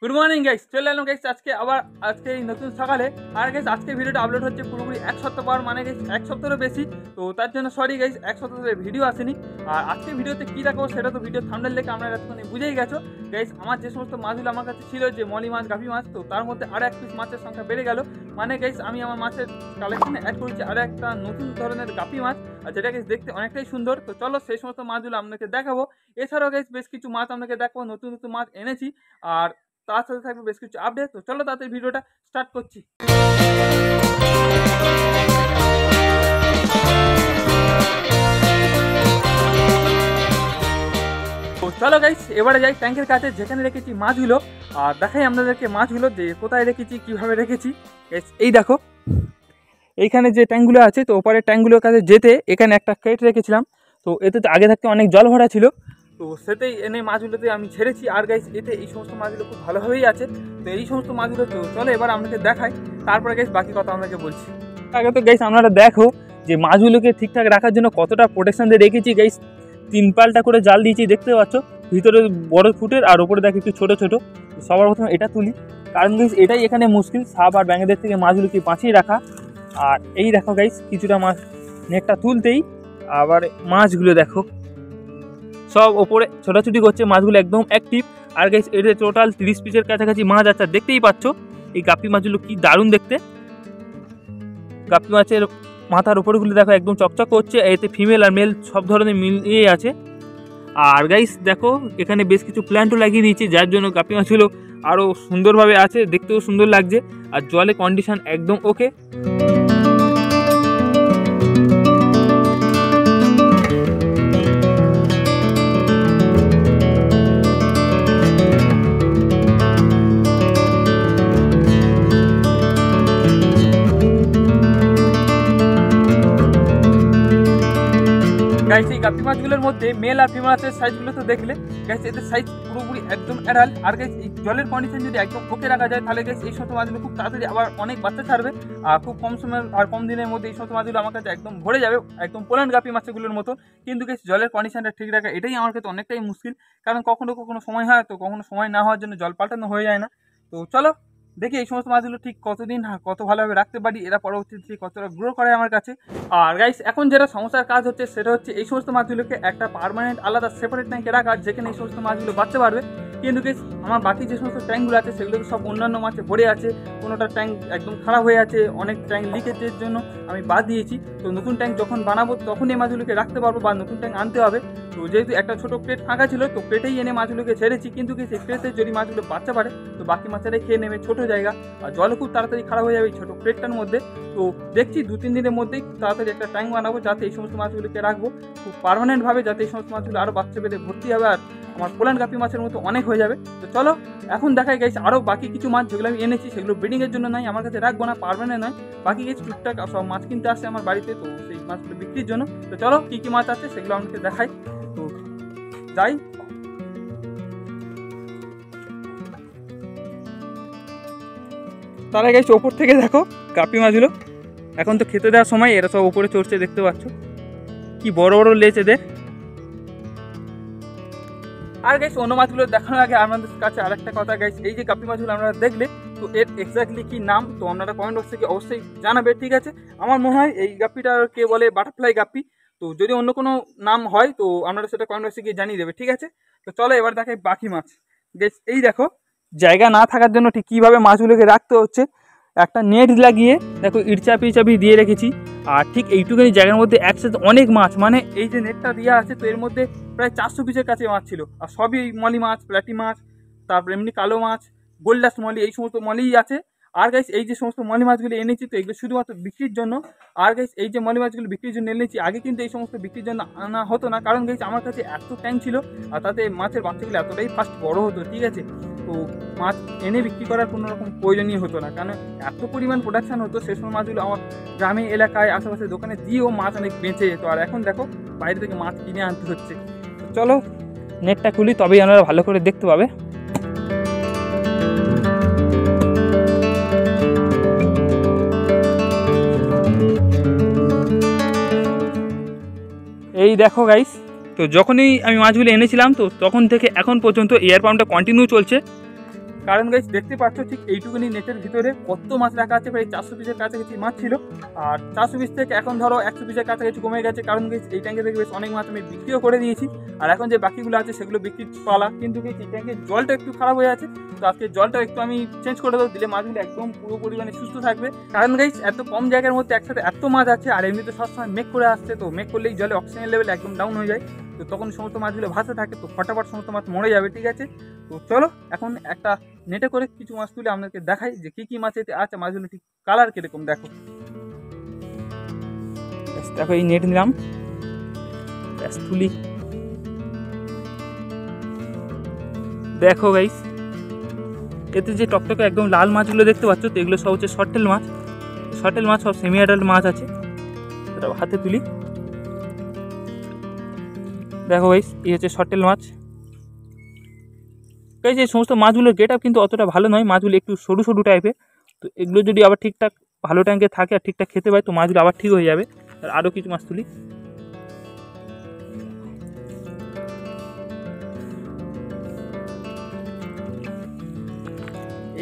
Good morning guys, চলে এলাম guys আজকে এই নতুন সকালে। আর গাইস আজকে ভিডিওটা আপলোড হচ্ছে পুরোপুরি এক সপ্তাহ পর, মানে গাইস এক সপ্তাহেরও বেশি। তো তার জন্য সরি গাইস, এক সপ্তাহ ধরে ভিডিও আসেনি। আর আজকে ভিডিওতে কী দেখাবো সেটা তো ভিডিও থাম্বনেল দেখে আপনারা এতক্ষণে বুঝেই গেছো। গাইস আমার যে সমস্ত মাছগুলো আমার কাছে ছিল, যে মলি মাছ, গাভি মাছ, তো তার মধ্যে আরও এক পিস মাছের সংখ্যা বেড়ে গেল। মানে গাইস আমি আমার মাছের কালেকশনে অ্যাড করেছি আরও একটা নতুন ধরনের গাভি মাছ, আর যেটা গাইস দেখতে অনেকটাই সুন্দর। তো চলো সেই সমস্ত মাছগুলো আপনাকে দেখাবো। এছাড়াও গাইস বেশ কিছু মাছ আপনাকে দেখাবো, নতুন নতুন মাছ এনেছি। আর তার সাথে থাকবে বেশ কিছু আপডেট। তো চলো তাড়াতাড়ি ভিডিওটা স্টার্ট করছি। তো চলো গাইস এবারে যাই ট্যাঙ্কের কাছে, যেখানে রেখেছি মাছগুলো। আর দেখাই আপনাদেরকে মাছগুলো যে কোথায় রেখেছি, কীভাবে রেখেছি। এই দেখো এইখানে যে ট্যাঙ্কগুলো আছে, তো ওপরে ট্যাঙ্কগুলোর কাছে যেতে এখানে একটা ক্রেট রেখেছিলাম। তো এতে আগে থাকতে অনেক জল ভরা ছিল, তো সেটাই এনে মাছগুলোতে আমি ছেড়েছি। আর গাইস এতে এই সমস্ত মাছগুলো খুব ভালোভাবেই আছে। তো এই সমস্ত মাছগুলো তো চলো এবার আপনাকে দেখাই, তারপরে গাইস বাকি কথা আপনাকে বলছি। আগে তো গাইস আপনারা দেখো যে মাছগুলোকে ঠিকঠাক রাখার জন্য কতটা প্রোটেকশন দিয়ে রেখেছি। গাইস 3 পাল্টা করে জাল দিয়েছি, দেখতে পাচ্ছ, ভিতরে বড় ফুটের আর ওপরে দেখো একটু ছোটো ছোটো। সবার প্রথমে এটা তুলি, কারণ গাইস এটাই এখানে মুশকিল, সাপ আর ব্যাঙেদের থেকে মাছগুলোকে বাঁচিয়ে রাখা। আর এই দেখো গাইস কিছুটা মাছ নেটটা তুলতেই আবার মাছগুলো দেখো সব ওপরে ছোটাছুটি করছে, মাছগুলো একদম অ্যাক্টিভ। আর গাইস এতে টোটাল 30 পিসের কাছাকাছি মাছ আছে। দেখতেই পাচ্ছ এই গাপ্পি মাছগুলো কি দারুণ দেখতে। গাপ্পি মাছের মাথার উপরগুলো দেখো একদম চকচক করছে, এতে ফিমেল আর মেল সব ধরনের মিলিয়ে আছে। আর গাইস দেখো এখানে বেশ কিছু প্ল্যান্টও লাগিয়ে দিয়েছি, যার জন্য গাপ্পি মাছগুলো আরও সুন্দরভাবে আছে, দেখতেও সুন্দর লাগছে। আর জলের কন্ডিশন একদম ওকে। গাইস এই গাপ্পি মাছগুলোর মধ্যে মেল আর ফিমেল মাছের সাইজগুলো তো দেখলে। গাইস এদের সাইজ পুরোপুরি একদম অ্যাডাল্ট। আর গাইস এই জলের কন্ডিশন যদি একদম ওকে রাখা যায়, তাহলে গাইস এই সমস্ত মাছগুলো খুব তাড়াতাড়ি আবার অনেক বাচ্চা ছাড়বে। আর খুব কম সময় আর কম দিনের মধ্যে এই সমস্ত মাছগুলো আমার কাছে একদম ভরে যাবে, একদম পোল্যান্ড গাপ্পি মাছগুলোর মতো। কিন্তু গাইস জলের কন্ডিশনটা ঠিক রাখা এটাই আমার কাছে অনেকটাই মুশকিল, কারণ কখনো কখনো সময় হয়, তো কখনো সময় না হওয়ার জন্য জল পাল্টানো হয়ে যায় না। তো চলো দেখি এই সমস্ত মাছগুলো ঠিক কতদিন কত ভালোভাবে রাখতে পারি, এরা পরবর্তীতে কতটা গ্রো করে আমার কাছে। আর গাইস এখন যেটা সমস্যার কাজ হচ্ছে সেটা হচ্ছে এই সমস্ত মাছগুলোকে একটা পার্মানেন্ট আলাদা সেপারেট ট্যাঙ্কে রাখা, যেখানে এই সমস্ত মাছগুলো বাঁচতে পারবে। কিন্তু গাইস আমার বাকি যে সমস্ত ট্যাঙ্কগুলো আছে সেগুলো সব অন্যান্য মাছে ভরে আছে। কোনোটা ট্যাঙ্ক একদম খারাপ হয়ে আছে, অনেক ট্যাঙ্ক লিকেজের জন্য আমি বাদ দিয়েছি। তো নতুন ট্যাঙ্ক যখন বানাবো তখন এই মাছগুলোকে রাখতে পারবো, বা নতুন ট্যাঙ্ক আনতে হবে। তো যেহেতু একটা ছোটো প্লেট ফাঁকা ছিল, তো প্লেটেই এনে মাছগুলোকে ছেড়েছি। কিন্তু কি সেই প্লেটে যদি মাছগুলো বাচ্চা পারে, তো বাকি মাছেরাই খেয়ে নেবে, ছোটো জায়গা আর জলও খুব তাড়াতাড়ি খারাপ হয়ে যাবে এই ছোটো প্লেটটার মধ্যে। তো দেখছি 2-3 দিনের মধ্যেই তাড়াতাড়ি একটা ট্যাঙ্ক বানাবো, যাতে এই সমস্ত মাছগুলোকে রাখবো খুব পার্মানেন্টভাবে, যাতে এই সমস্ত মাছগুলো আরও বাচ্চা পেতে ভর্তি হবে আর আমার পোল্যান্ড গাপ্পি মাছের মতো অনেক হয়ে যাবে। তো চলো এখন দেখাই গাইস আরও বাকি কিছু মাছ যেগুলো আমি এনেছি, সেগুলো ব্রিডিংয়ের জন্য নয়, আমার কাছে রাখবো না, পার্মানেন্ট নয়। বাকি কিছু টুকটাক সব মাছ কিনতে আসছে আমার বাড়িতে, তো সেই মাছগুলো বিক্রির জন্য। তো চলো কী কী মাছ আছে সেগুলো আমাকে দেখাই। তো যাই। তারা গাইস ওপর থেকে দেখো গাপ্পি মাছগুলো, এখন তো খেতে দেওয়ার সময়, এরা সব ওপরে চড়ছে, দেখতে পাচ্ছ কি বড় বড় লেজ এদের। আর গাইস অন্য মাছগুলো দেখানোর আগে আপনাদের কাছে আরেকটা কথা গাইস, এই যে গাপ্পি মাছগুলো আপনারা দেখলে, তো এর এক্স্যাক্টলি কি নাম তো আপনারা কমেন্ট বক্স থেকে অবশ্যই জানাবে, ঠিক আছে? আমার মনে হয় এই গাপ্পিটাকে বলে বাটারফ্লাই গাপ্পি। তো যদি অন্য কোনো নাম হয় তো আপনারা সেটা কমেন্ট বক্সে গিয়ে জানিয়ে দেবে, ঠিক আছে? তো চলো এবার দেখাই বাকি মাছ। গাইস এই দেখো জায়গা না থাকার জন্য ঠিক কীভাবে মাছগুলোকে রাখতে হচ্ছে। একটা নেট লাগিয়ে দেখো ইটচাপি দিয়ে রেখেছি, আর ঠিক এইটুকুনি জায়গার মধ্যে একসাথে অনেক মাছ, মানে এই যে নেটটা দেওয়া আছে, তো এর মধ্যে প্রায় 400 পিসের কাছে মাছ ছিল। আর সবই মলি মাছ, প্লাটি মাছ, তারপর এমনি কালো মাছ, গোল্ডাস মলি, এই সমস্ত মলিই আছে। আর গাইস এই যে সমস্ত মলি মাছগুলো এনেছি, তো এগুলো শুধুমাত্র বিক্রির জন্য। আর গাইস এই যে মলি মাছগুলো বিক্রির জন্য এনেছি, আগে কিন্তু এই সমস্ত বিক্রির জন্য আনা হতো না, কারণ গাইস আমার কাছে এত ট্যাঙ্ক ছিল আর তাতে মাছের বাচ্চাগুলো এতটাই ফাস্ট বড় হতো, ঠিক আছে? তো মাছ এনে বিক্রি করার কোনো রকম প্রয়োজনীয় হতো না, কারণ এত পরিমাণ প্রোডাকশান হতো সে সময় মাছগুলো আমার গ্রামে এলাকায় আশেপাশে দোকানে দিয়েও মাছ অনেক বেঁচে যেত। আর এখন দেখো বাইরে থেকে মাছ কিনে আনতে হচ্ছে। চলো নেটটা খুলি, তবেই আপনারা ভালো করে দেখতে পাবে। এই দেখো গাইস, তো যখনই আমি মাছগুলো এনেছিলাম, তো তখন থেকে এখন পর্যন্ত এয়ার পাম্পটা কন্টিনিউ চলছে। কারণ গাইস দেখতে পাচ্ছ ঠিক এইটুকুনি নেটের ভিতরে কত মাছ রাখা আছে, প্রায় 400 পিসের কাছাকাছি মাছ ছিল। আর 400 পিস থেকে এখন ধরো 100 পিসের কাছাকাছি কমে গেছে, কারণ গাইস এই ট্যাঙ্কে থেকে বেশ অনেক মাছ আমি বিক্রিও করে দিয়েছি। আর এখন যে বাকিগুলো আছে সেগুলো বিক্রির পালা, কিন্তু গাইস এই ট্যাঙ্কের জলটা একটু খারাপ হয়ে আছে, তো আজকে জলটা একটু আমি চেঞ্জ করে দেবো, দিলে মাছগুলো একদম পুরোপুরি মানে সুস্থ থাকবে। কারণ গাইস এত কম জায়গার মধ্যে একসাথে এত মাছ আছে, আর এমনিতে সবসময় মেঘ করে আসছে, তো মেঘ করলেই জলে অক্সিজেন লেভেল একদম ডাউন হয়ে যায়, তো তখন সমস্ত মাছগুলো ভাসে থাকে, তো ফটাফট সমস্ত মাছ মরে যাবে। ঠিক আছে, তো চলো এখন একটা নেটে করে কিছু মাছ তুলে আপনাকে দেখাই যে কি কি মাছ এতে আছে, মাছগুলো ঠিক কালার কিরকম দেখো। দেখো এই নেট নিলাম, তুলি, দেখো গাইস এতে যে টকটকে একদম লাল মাছগুলো দেখতে পাচ্ছ, তো এগুলো সব হচ্ছে শর্টেল মাছ। শর্টেল মাছ সব সেমি অ্যাডাল্ট মাছ আছে, সেটা হাতে তুলি। দেখো গাইস এই হচ্ছে শর্টেল মাছ। গাইস এই সমস্ত মাছগুলোর গেট আপ কিন্তু অতটা ভালো নয়, মাছগুলো একটু সরু সরু টাইপের, তো এগুলো যদি আবার ঠিকঠাক ভালো ট্যাঙ্কে থাকে আর ঠিকঠাক খেতে পায়, তো মাছগুলো আবার ঠিক হয়ে যাবে। আর আরও কিছু মাছ তুলি।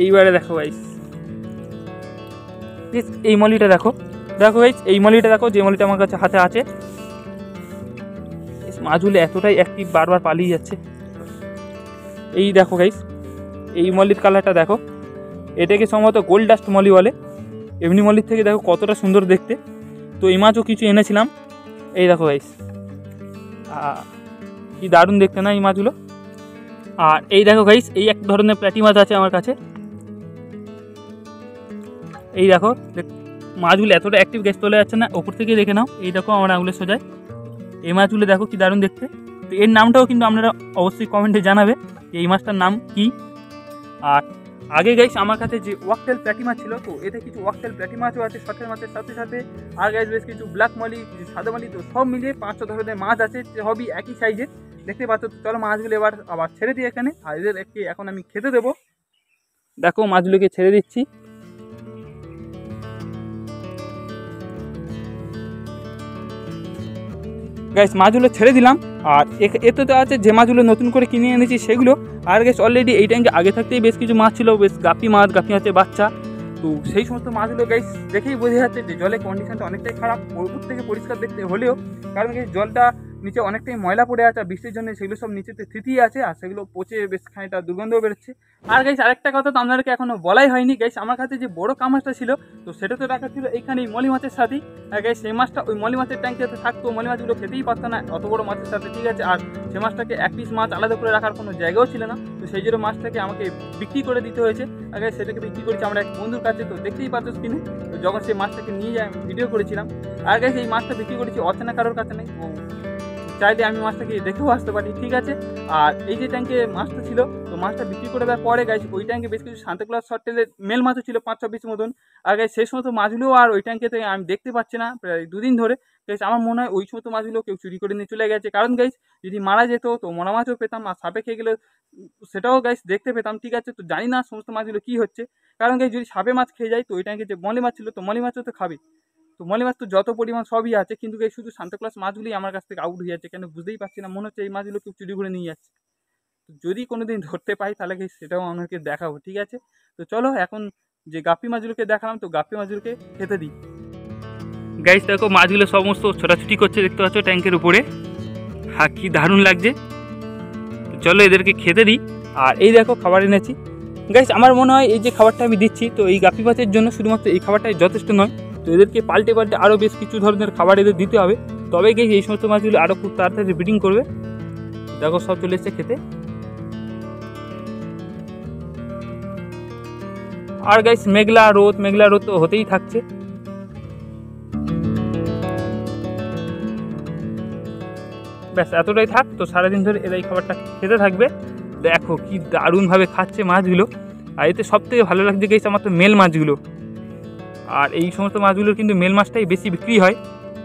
এইবারে দেখো গাইস এই মলিটা দেখো, দেখো গাইস এই মলিটা দেখো, যে মলিটা আমার কাছে হাতে আছে। মাছগুলো এতটাই অ্যাক্টিভ, বারবার পালিয়ে যাচ্ছে। এই দেখো গাইস এই মলির কালারটা দেখো, এটাকে সম্ভবত গোল্ড ডাস্ট মলি বলে। এমনি মলির থেকে দেখো কতটা সুন্দর দেখতে। তো এই মাছও কিছু এনেছিলাম, এই দেখো গাইস কি দারুণ দেখতে না এই মাছগুলো। আর এই দেখো গাইস এই এক ধরনের প্ল্যাটি মাছ আছে আমার কাছে, এই দেখো মাছগুলো এতটা অ্যাক্টিভ, গ্যাস চলে যাচ্ছে না, ওপর থেকে দেখে নাও। এই দেখো আমার আঙুলের সোজায় এই মাছগুলো দেখো কি দারুণ দেখতে। তো এর নামটাও কিন্তু আপনারা অবশ্যই কমেন্টে জানাবে যে এই মাছটার নাম কি। আর আগে গাইস আমার কাছে যে ওয়াকটেল প্ল্যাটি মাছ ছিল, তো এতে কিছু ওয়াকটেল প্ল্যাটি মাছও আছে শর্টেল মাছের সাথে সাথে। আর গাইস বেশ কিছু ব্ল্যাক মলি, কিছু সাদা মলি, তো সব মিলিয়ে 500 ধরনের মাছ আছে, সবই একই সাইজে দেখতে পাচ্ছ। তো চলো মাছগুলো এবার আবার ছেড়ে দিই এখানে, আর এদেরকে এখন আমি খেতে দেবো। দেখো মাছগুলোকে ছেড়ে দিচ্ছি। গাইস মাছগুলো ছেড়ে দিলাম, আর এতে তো আছে যে মাছগুলো নতুন করে কিনে এনেছি সেগুলো। আর গাইস অলরেডি এই ট্যাঙ্কে আগে থাকতেই বেশ কিছু মাছ ছিল, বেশ গাপি মাছ, গাপি মাছের বাচ্চা। তো সেই সমস্ত মাছগুলো গাইস দেখেই বোঝা যাচ্ছে যে জলের কন্ডিশনটা অনেকটাই খারাপ, উপর থেকে পরিষ্কার দেখতে হলেও, কারণ গাইস জলটা নিচে অনেকটাই ময়লা পড়ে আছে, আর বৃষ্টির জন্য সেগুলো সব নিচেতে থিতিয়ে আছে, আর সেগুলো পচে বেশ খানিকটা দুর্গন্ধও বেরোচ্ছে। আর গাইস আরেকটা কথা তো আপনাদেরকে এখনো বলাই হয়নি, গাইস আমার কাছে যে বড় কামাসটা ছিল, তো সেটা তো রাখা ছিল এইখানেই মলি মাছের সাথেই। আর গাইস সেই মাছটা ওই মলি মাছের ট্যাঙ্কেতে থাকতো, মলি মাছগুলো খেতেই পারতো না অত বড় মাছের সাথে। ঠিক আছে, আর সে মাছটাকে এক পিস মাছ আলাদা করে রাখার কোনো জায়গাও ছিল না, তো সেই জন্য মাছটাকে আমাকে বিক্রি করে দিতে হয়েছে। আর গাইস সেটাকে বিক্রি করেছি আমরা এক বন্ধুর কাছে, তো দেখতেই পাচ্ছ স্ক্রিনে, তো যখন সেই মাছটাকে নিয়ে যায় আমি ভিডিও করেছিলাম। আর গাইস এই মাছটা বিক্রি করেছি অচেনা কারোর কাছে নেই, চাইলে আমি মাছটাকে দেখেও আসতে পারি। ঠিক আছে, আর এই যে ট্যাঙ্কে মাছটা ছিল, তো মাছটা বিক্রি করে দেওয়ার পরে গাইস ওই ট্যাঙ্কে বেশ কিছু সান্তাক্লজ শর্টেলের মেল মাছও ছিল 5-6 পিস মতন। আর গাইস সেই সমস্ত মাছগুলো আর ওই ট্যাঙ্কে থেকে আমি দেখতে পাচ্ছি না প্রায় 2 দিন ধরে। গাইস আমার মনে হয় ওই সমস্ত মাছগুলো কেউ চুরি করে নিয়ে চলে গেছে, কারণ গাইস যদি মারা যেত তো মরা মাছও পেতাম, আর সাপে খেয়ে গেলে সেটাও গাইস দেখতে পেতাম। ঠিক আছে, তো জানি না সমস্ত মাছগুলো কী হচ্ছে, কারণ গাইস যদি সাপে মাছ খেয়ে যায়, তো ওই ট্যাঙ্কে যে মলি মাছ ছিল, তো মলি মাছও তো খাবে, তো মলি মাছ তো যত পরিমাণ সবই আছে, কিন্তু এই শুধু সান্তাক্লজ মাছগুলি আমার কাছ থেকে আউট হয়ে যাচ্ছে, কেন বুঝতেই পারছি না। মনে হচ্ছে এই মাছগুলো কেউ চুরি করে নিয়ে যাচ্ছে, তো যদি কোনোদিন ধরতে পাই তাহলে সেটাও আমাকে দেখাবো। ঠিক আছে, তো চলো এখন যে গাপ্পি মাছগুলোকে দেখালাম, তো গাপ্পি মাছগুলোকে খেতে দিই। গাইস দেখো মাছগুলো সমস্ত ছোটাছুটি করছে, দেখতে পাচ্ছ ট্যাঙ্কের উপরে, হ্যাঁ কি দারুণ লাগছে। তো চলো এদেরকে খেতে দিই। আর এই দেখো খাবার এনেছি গাইস। আমার মনে হয় এই যে খাবারটা আমি দিচ্ছি, তো এই গাপ্পি মাছের জন্য শুধুমাত্র এই খাবারটাই যথেষ্ট নয়, তো এদেরকে পাল্টে পাল্টে আরও বেশ কিছু ধরনের খাবার এদের দিতে হবে, তবে গিয়ে এই সমস্ত মাছগুলো আরও খুব তাড়াতাড়ি ব্রিডিং করবে। দেখো সব চলে এসছে খেতে। আর গাইস মেঘলা রোদ তো হতেই থাকছে। ব্যাস এতটাই থাক, তো সারাদিন ধরে এরা এই খাবারটা খেতে থাকবে। দেখো কি দারুণভাবে খাচ্ছে মাছগুলো। আর এতে সব থেকে ভালো লাগছে গাইস আমার তো মেল মাছগুলো, আর এই সমস্ত মাছগুলোর কিন্তু মেল মাছটাই বেশি বিক্রি হয়।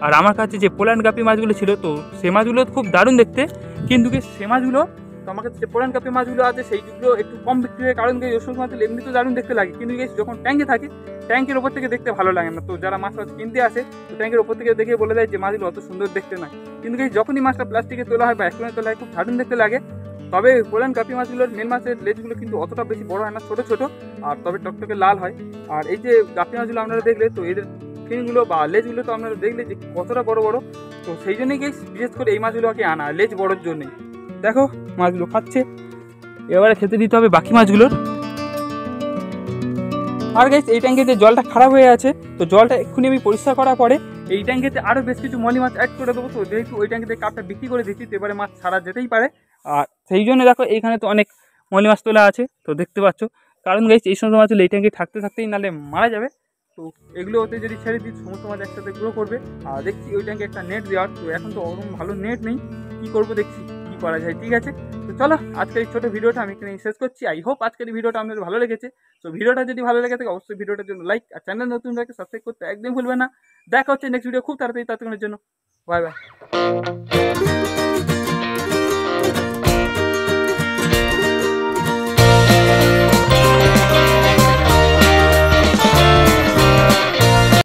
আর আমার কাছে যে পোল্যান্ড গাপ্পি মাছগুলো ছিল, তো সে মাছগুলো খুব দারুণ দেখতে, কিন্তু সে মাছগুলো তো আমার কাছে যে পোল্যান্ড গাপ্পি মাছগুলো আছে সেইগুলো একটু কম বিক্রি হয়, কারণ ওষুধ মাছ এমনি তো দারুণ দেখতে লাগে, কিন্তু যখন ট্যাঙ্কে থাকে ট্যাঙ্কের ওপর থেকে দেখতে ভালো লাগে না। তো যারা মাছ কিনতে আসে, তো ট্যাঙ্কের ওপর থেকে দেখে বলে দেয় যে মাছগুলো অত সুন্দর দেখতে না, কিন্তু যখনই মাছটা প্লাস্টিকে তোলা হয় বা অ্যাকুয়ারিয়ামে তোলা হয় খুব দারুণ দেখতে লাগে। তবে বলেন গাপি মাছগুলোর মেন মাছের লেজগুলো কিন্তু অতটা বেশি বড় হয় না, ছোটো ছোটো, আর তবে টকটকে লাল হয়। আর এই যে গাপি মাছগুলো আপনারা দেখলে তো এদের ফিনগুলো বা লেজগুলো তো আপনারা দেখলে যে কতটা বড় বড়। তো সেই জন্যই গেছি বিশেষ করে এই মাছগুলোকে আনা লেজ বড়োর জন্যই। দেখো মাছগুলো খাচ্ছে, এবারে খেতে দিতে হবে বাকি মাছগুলোর। আর গাইস এই ট্যাঙ্কে যে জলটা খারাপ হয়ে আছে, তো জলটা এক্ষুনি আমি পরিষ্কার করার পরে এই ট্যাঙ্কেতে আরও বেশ কিছু মলি মাছ অ্যাড করে দেবো। তো যেহেতু ওই ট্যাঙ্কেতে কাপটা বিক্রি করে দিচ্ছি, তো এবারে মাছ ছাড়া যেতেই পারে। আর সেই জন্য দেখো এইখানে তো অনেক মলি মাছ তোলা আছে, তো দেখতে পাচ্ছ। কারণ গাইস এই সমস্ত মাছ এই ট্যাঙ্কে থাকতে থাকতেই নাহলে মারা যাবে। তো এগুলো ওতে যদি ছেড়ে দিই সমস্ত মাছ একসাথে গ্রো করবে। আর দেখছি ওই ট্যাঙ্কে একটা নেট দেওয়ার, তো এখন তো ওরকম ভালো নেট নেই, কী করবো দেখছি কী করা যায়। ঠিক আছে, তো চলো আজকের এই ছোটো ভিডিওটা আমি এখানে শেষ করছি। আই হোপ আজকের এই ভিডিওটা আপনাদের ভালো লেগেছে। তো ভিডিওটা যদি ভালো লেগে থাকে অবশ্যই ভিডিওটার জন্য লাইক, আর চ্যানেল নতুন থাকে সাবস্ক্রাইব করতে একদম ভুলবে না। দেখা হচ্ছে নেক্সট ভিডিও খুব তাড়াতাড়ি, ততক্ষণের জন্য বাই বাই।